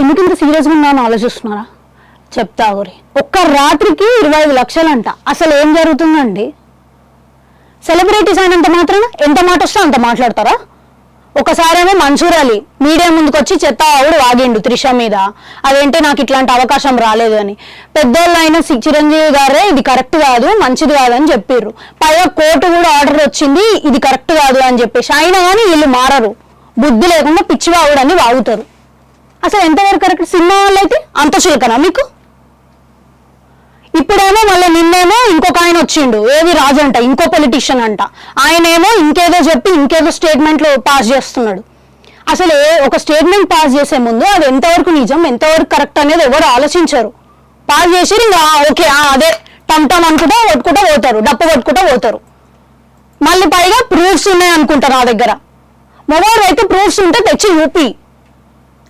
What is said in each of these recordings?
ఎందుకు ఇంత సీరియస్గా ఉన్నాను ఆలోచిస్తున్నారా? చెప్తా ఊరి. ఒక్క రాత్రికి 25 లక్షలంట. అసలు ఏం జరుగుతుందండి? సెలబ్రిటీస్ అయినంత మాత్రం ఎంత మాట వస్తే అంత మాట్లాడతారా? ఒకసారేమో మన్సూర్ అలీ మీడియా ముందుకు వచ్చి చెత్త ఆవిడ వాగిండు త్రిష మీద, అదేంటి నాకు ఇట్లాంటి అవకాశం రాలేదు అని. పెద్దోళ్ళు అయిన చిరంజీవి గారే ఇది కరెక్ట్ కాదు, మంచిది కాదు అని చెప్పారు. పైగా కోర్టు కూడా ఆర్డర్ వచ్చింది ఇది కరెక్ట్ కాదు అని చెప్పేసి. అయినా కానీ వీళ్ళు మారరు, బుద్ధి లేకుండా పిచ్చి వాగుడని వాగుతారు. అసలు ఎంతవరకు కరెక్ట్? సినిమా వాళ్ళు అయితే అంత చులకనా మీకు? ఇప్పుడేమో మళ్ళీ నిన్నేమో ఇంకొక ఆయన వచ్చిండు, ఏది రాజు అంట, ఇంకో పొలిటీషియన్ అంట. ఆయనేమో ఇంకేదో చెప్పి ఇంకేదో స్టేట్మెంట్లు పాస్ చేస్తున్నాడు. అసలు ఒక స్టేట్మెంట్ పాస్ చేసే ముందు అది ఎంతవరకు నిజం ఎంతవరకు కరెక్ట్ అనేది ఎవరు ఆలోచించరు. పాస్ చేసి ఇంకా ఓకే అదే టమ్ టమ్ అనుకుంటా కొట్టుకుంటా పోతారు, డప్పు కొట్టుకుంటా పోతారు. మళ్ళీ పైగా ప్రూఫ్స్ ఉన్నాయి అనుకుంటారు నా దగ్గర. మొబైల్ అయితే ప్రూఫ్స్ ఉంటే తెచ్చి చూపి.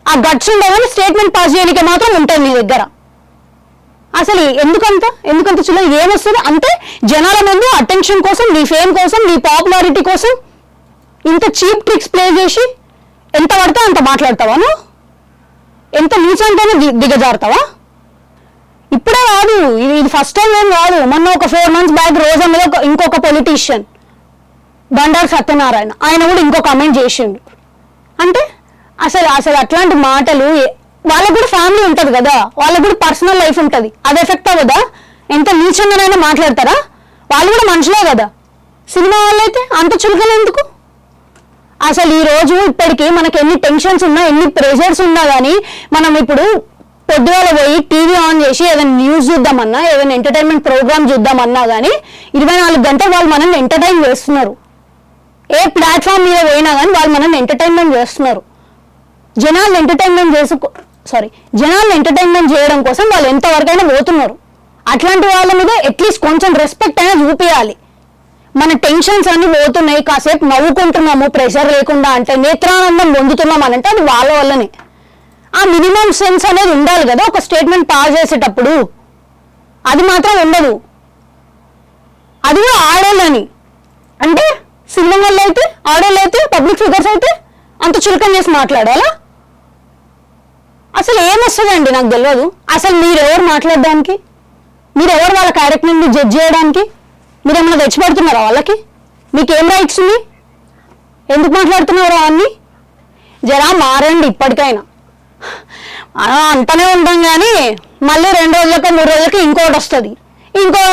ఆ గట్స్ ఉండగానే స్టేట్మెంట్ పాస్ చేయడానికి మాత్రం ఉంటుంది నీ దగ్గర. అసలు ఎందుకంత చుల ఏమొస్తుంది అంటే జనాల ముందు అటెన్షన్ కోసం, నీ ఫేమ్ కోసం, నీ పాపులారిటీ కోసం ఇంత చీప్ ట్రిక్స్ ప్లే చేసి ఎంత పడితే అంత మాట్లాడతావా నువ్వు? ఎంత నీచంటేనే దిగజారుతావా? ఇప్పుడే కాదు, ఇది ఫస్ట్ టైం ఏం కాదు. మొన్న ఒక 4 months బ్యాక్ రోజా మీద ఇంకొక పొలిటీషియన్ బండారు సత్యనారాయణ ఆయన కూడా ఇంకో కమెంట్ చేసిండు. అంటే అసలు అట్లాంటి మాటలు, వాళ్ళకు కూడా ఫ్యామిలీ ఉంటుంది కదా, వాళ్ళకు కూడా పర్సనల్ లైఫ్ ఉంటుంది, అది ఎఫెక్ట్ అవ్వదా? ఎంత నీచంగానైనా మాట్లాడతారా? వాళ్ళు కూడా మనుషులే కదా. సినిమా వాళ్ళైతే అంత చులకలు ఎందుకు? అసలు ఈ రోజు ఇప్పటికీ మనకి ఎన్ని టెన్షన్స్ ఉన్నా, ఎన్ని ప్రెషర్స్ ఉన్నా కానీ మనం ఇప్పుడు పొద్దుగాల పోయి టీవీ ఆన్ చేసి ఏదైనా న్యూస్ చూద్దామన్నా, ఏదైనా ఎంటర్టైన్మెంట్ ప్రోగ్రామ్ చూద్దామన్నా కానీ 24 గంటలు వాళ్ళు మనల్ని ఎంటర్టైన్ చేస్తున్నారు. ఏ ప్లాట్ఫామ్ మీద పోయినా కానీ వాళ్ళు మనల్ని ఎంటర్టైన్మెంట్ చేస్తున్నారు. జనాలు ఎంటర్టైన్మెంట్ చేయడం కోసం వాళ్ళు ఎంతవరకైనా పోతున్నారు. అట్లాంటి వాళ్ళ మీద అట్లీస్ట్ కొంచెం రెస్పెక్ట్ అయినా చూపించాలి. మన టెన్షన్స్ అన్ని పోతున్నాయి, కాసేపు నవ్వుకుంటున్నాము ప్రెషర్ లేకుండా అంటే, నేత్రానందం పొందుతున్నాం అని అంటే అది వాళ్ళ వల్లనే. ఆ మినిమం సెన్స్ అనేది ఉండాలి కదా ఒక స్టేట్మెంట్ పాస్ చేసేటప్పుడు. అది మాత్రం ఉండదు. అది కూడా ఆడోళ్ళని అంటే సినిమా వాళ్ళు అయితే, ఆడోళ్ళు అయితే, పబ్లిక్ ఫిగర్స్ అయితే అంత చులకం చేసి మాట్లాడాలా? అసలు ఏమొస్తుందండి నాకు తెలియదు. అసలు మీరెవరు మాట్లాడడానికి? మీరెవరు వాళ్ళ క్యారెక్టర్ని జడ్జ్ చేయడానికి? మీరేమన్నా తెచ్చిపెడుతున్నారా వాళ్ళకి? మీకేం రైట్స్ ఉంది? ఎందుకు మాట్లాడుతున్నారా అన్ని? జరా మారండి ఇప్పటికైనా. అంటనే ఉంటాం కానీ మళ్ళీ 2 రోజులకి 3 రోజులకి ఇంకోటి వస్తుంది,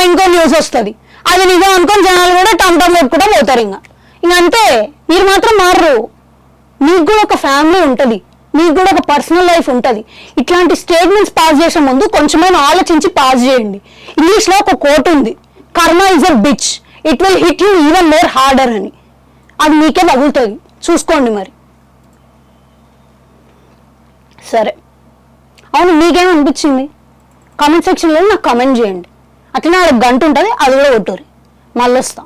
ఇంకో న్యూస్ వస్తుంది. అది నిజం అనుకొని జనాలు కూడా టమ్ టమ్ కొట్టుకుంటూ పోతారు. ఇంకంతే. మీరు మాత్రం మారరు. మీకు కూడా ఒక ఫ్యామిలీ ఉంటుంది, మీకు కూడా ఒక పర్సనల్ లైఫ్ ఉంటుంది. ఇట్లాంటి స్టేట్మెంట్స్ పాస్ చేసే ముందు కొంచెమైనా ఆలోచించి పాస్ చేయండి. ఇంగ్లీష్లో ఒక కోట్ ఉంది, karma is a bitch, it will hit you even more harder అని. అది మీకే తగులుతుంది, చూసుకోండి మరి. సరే, అవును మీకేమనిపించింది కామెంట్ సెక్షన్లో నాకు కామెంట్ చేయండి. అట్లనే 1 గంట ఉంటుంది, అది కూడా కొట్టుర్రి. మళ్ళీ వస్తాం.